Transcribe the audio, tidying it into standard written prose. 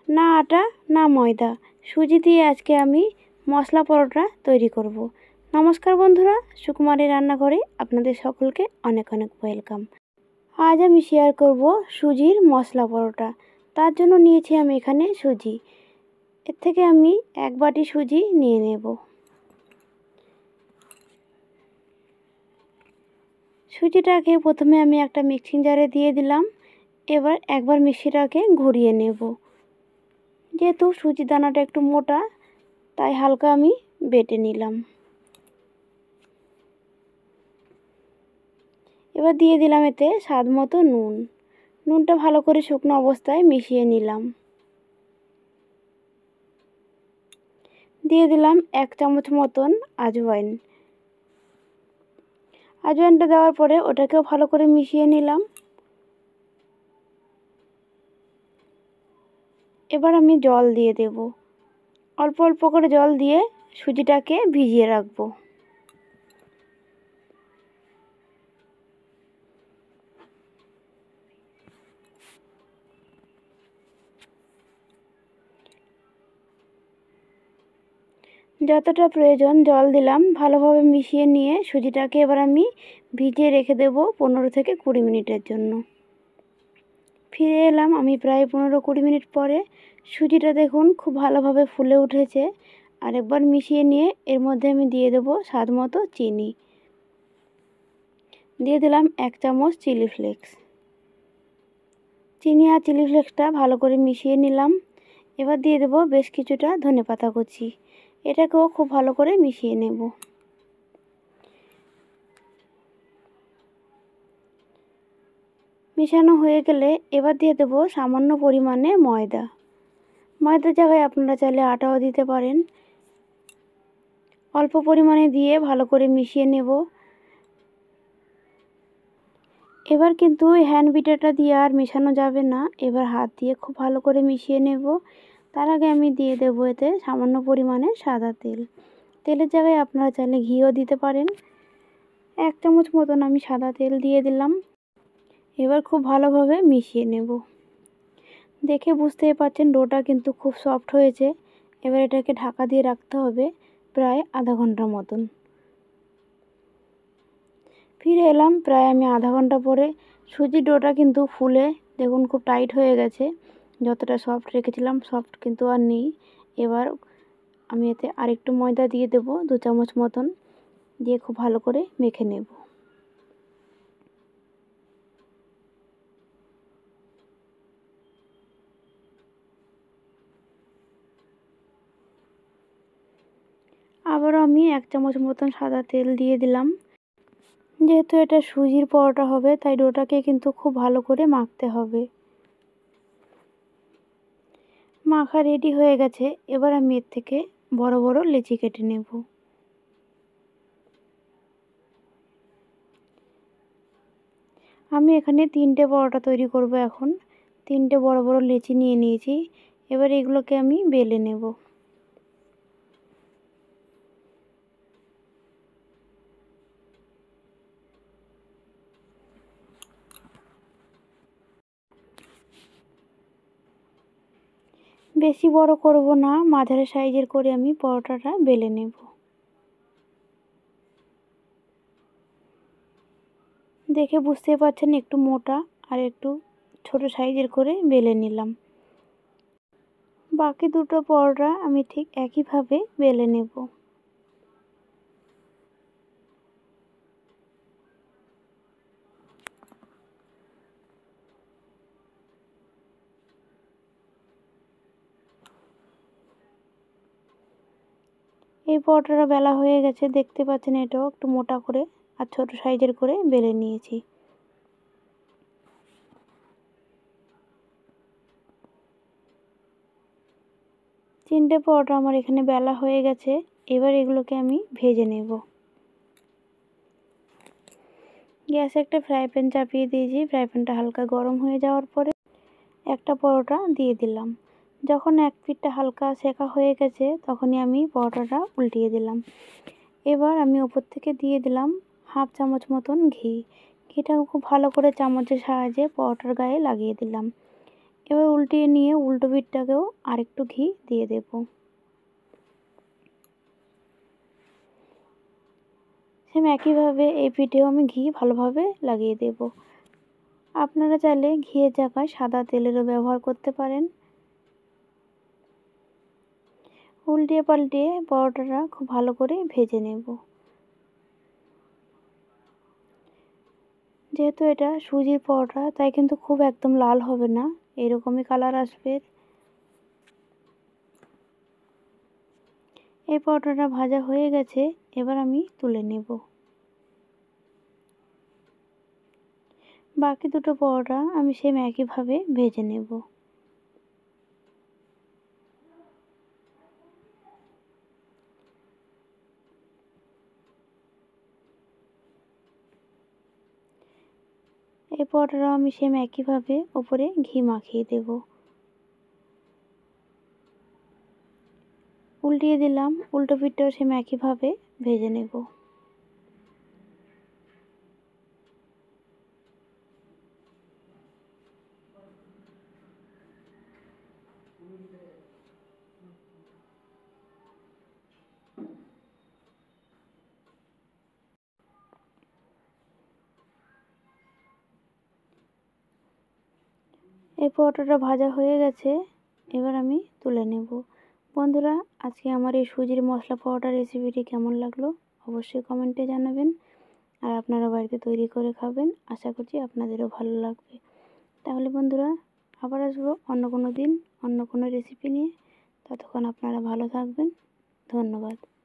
না আটা না ময়দা, সুজি দিয়ে আজকে আমি মশলা পরোটা তৈরি করব। নমস্কার বন্ধুরা, সুকুমারী রান্নাঘরে আপনাদের সকলকে অনেক অনেক ওয়েলকাম। আজ আমি শেয়ার করব সুজির মশলা পরোটা। তার জন্য নিয়েছি আমি এখানে সুজি। এর থেকে আমি 1 বাটি সুজি নিয়ে নেব। সুজিটাকে প্রথমে আমি একটা মিক্সিং জারে দিয়ে দিলাম। এবার একবার মিক্সিটাকে ঘুরিয়ে নেব। যেহেতু সুজি দানাটা একটু মোটা, তাই হালকা আমি বেটে নিলাম। এবার দিয়ে দিলাম এতে স্বাদ মতো নুন। নুনটা ভালো করে শুকনো অবস্থায় মিশিয়ে নিলাম। দিয়ে দিলাম 1 চামচ মতন আজওয়াইন। আজওয়াইনটা দেওয়ার পরে ওটাকেও ভালো করে মিশিয়ে নিলাম। এবার আমি জল দিয়ে দেব। অল্প অল্প করে জল দিয়ে সুজিটাকে ভিজিয়ে রাখবো। যতটা প্রয়োজন জল দিলাম, ভালোভাবে মিশিয়ে নিয়ে সুজিটাকে এবার আমি ভিজিয়ে রেখে দেব 15 থেকে 20 মিনিটের জন্য। ফিরে এলাম আমি প্রায় 15-20 মিনিট পরে। সুজিটা দেখুন খুব ভালোভাবে ফুলে উঠেছে। আরেকবার মিশিয়ে নিয়ে এর মধ্যে আমি দিয়ে দেব স্বাদ মতো চিনি। দিয়ে দিলাম 1 চামচ চিলি ফ্লেক্স। চিনি আর চিলি ফ্লেক্সটা ভালো করে মিশিয়ে নিলাম। এবার দিয়ে দেব বেশ কিছুটা ধনেপাতা কুচি। এটাকেও খুব ভালো করে মিশিয়ে নেব। মেশানো হয়ে গেলে এবার দিয়ে দেব সামান্য পরিমাণে ময়দা। ময়দার জায়গায় আপনারা চাইলে আটাও দিতে পারেন। অল্প পরিমাণে দিয়ে ভালো করে মিশিয়ে নেব। এবার কিন্তু হ্যান্ড বিটারটা দিয়ে আর মেশানো যাবে না, এবার হাত দিয়ে খুব ভালো করে মিশিয়ে নেব। তার আগে আমি দিয়ে দেবো এতে সামান্য পরিমাণে সাদা তেল। তেলের জায়গায় আপনারা চাইলে ঘিও দিতে পারেন। 1 চামচ মতন আমি সাদা তেল দিয়ে দিলাম। এবার খুব ভালোভাবে মিশিয়ে নেব। দেখে বুঝতেই পারছেন ডোটা কিন্তু খুব সফট হয়েছে। এবার এটাকে ঢাকা দিয়ে রাখতে হবে প্রায় আধা ঘন্টার মতন। ফিরে এলাম প্রায় আমি আধা ঘন্টা পরে। সুজির ডোটা কিন্তু ফুলে দেখুন খুব টাইট হয়ে গেছে। যতটা সফট রেখেছিলাম সফট কিন্তু আর নেই। এবার আমি এতে আরেকটু ময়দা দিয়ে দেব 2 চামচ মতন, দিয়ে খুব ভালো করে মেখে নেব। আবারও আমি 1 চামচ মতন সাদা তেল দিয়ে দিলাম। যেহেতু এটা সুজির পরোটা হবে তাই ডোটাকে কিন্তু খুব ভালো করে মাখতে হবে। মাখা রেডি হয়ে গেছে। এবার আমি এর থেকে বড় বড় লেচি কেটে নেব। আমি এখানে 3টে পরোটা তৈরি করব এখন। 3টে বড় বড় লেচি নিয়ে নিয়েছি। এবার এগুলোকে আমি বেলে নেব। বেশি বড় করব না, মাঝারি সাইজের করে আমি পরোটাটা বেলে নেব। দেখে বুঝতে পারছেন একটু মোটা আর একটু ছোট সাইজের করে বেলে নিলাম। বাকি দুটো পরোটা আমি ঠিক একইভাবে বেলে নেব। এই পরোটাটা বেলা হয়ে গেছে, দেখতে পাচ্ছেন এটাও একটু মোটা করে আর ছোট সাইজের করে বেলে নিয়েছি। তিনটে পরোটা আমার এখানে বেলা হয়ে গেছে। এবার এগুলোকে আমি ভেজে নেব। গ্যাসে একটা ফ্রাই প্যান চাপিয়ে দিয়েছি। ফ্রাই প্যানটা হালকা গরম হয়ে যাওয়ার পরে একটা পরোটা দিয়ে দিলাম। যখন এক পিঠটা হালকা সেকা হয়ে গেছে তখনই আমি পরোটাটা উল্টিয়ে দিলাম। এবার আমি ওপর থেকে দিয়ে দিলাম 1/2 চামচ মতন ঘি। ঘিটা খুব ভালো করে চামচের সাহায্যে পরোটার গায়ে লাগিয়ে দিলাম। এবার উল্টিয়ে নিয়ে উল্টো পিঠটাকেও আরেকটু ঘি দিয়ে দেব। সেম একইভাবে এই পিঠেও আমি ঘি ভালোভাবে লাগিয়ে দেব। আপনারা চাইলে ঘিয়ের জায়গায় সাদা তেলেরও ব্যবহার করতে পারেন। উল্টিয়ে পাল্টিয়ে পরোটাটা খুব ভালো করে ভেজে নেব। যেহেতু এটা সুজির পরোটা তাই কিন্তু খুব একদম লাল হবে না, এরকমই কালার আসবে। এই পরোটাটা ভাজা হয়ে গেছে, এবার আমি তুলে নেব। বাকি দুটো পরোটা আমি সেম একইভাবে ভেজে নেব। এই পরোটাটাও আমি সেম একইভাবে ওপরে ঘি মাখিয়ে দেব। উল্টিয়ে দিলাম, উল্টো পিঠটাও সেম একইভাবে ভেজে নেব। এই পরোটাটা ভাজা হয়ে গেছে, এবার আমি তুলে নেব। বন্ধুরা, আজকে আমার এই সুজির মশলা পরোটা রেসিপিটি কেমন লাগলো অবশ্যই কমেন্টে জানাবেন। আর আপনারা বাড়িতে তৈরি করে খাবেন, আশা করছি আপনাদেরও ভালো লাগবে। তাহলে বন্ধুরা, আবার আসবো অন্য কোনো দিন অন্য কোনো রেসিপি নিয়ে। ততক্ষণ আপনারা ভালো থাকবেন। ধন্যবাদ।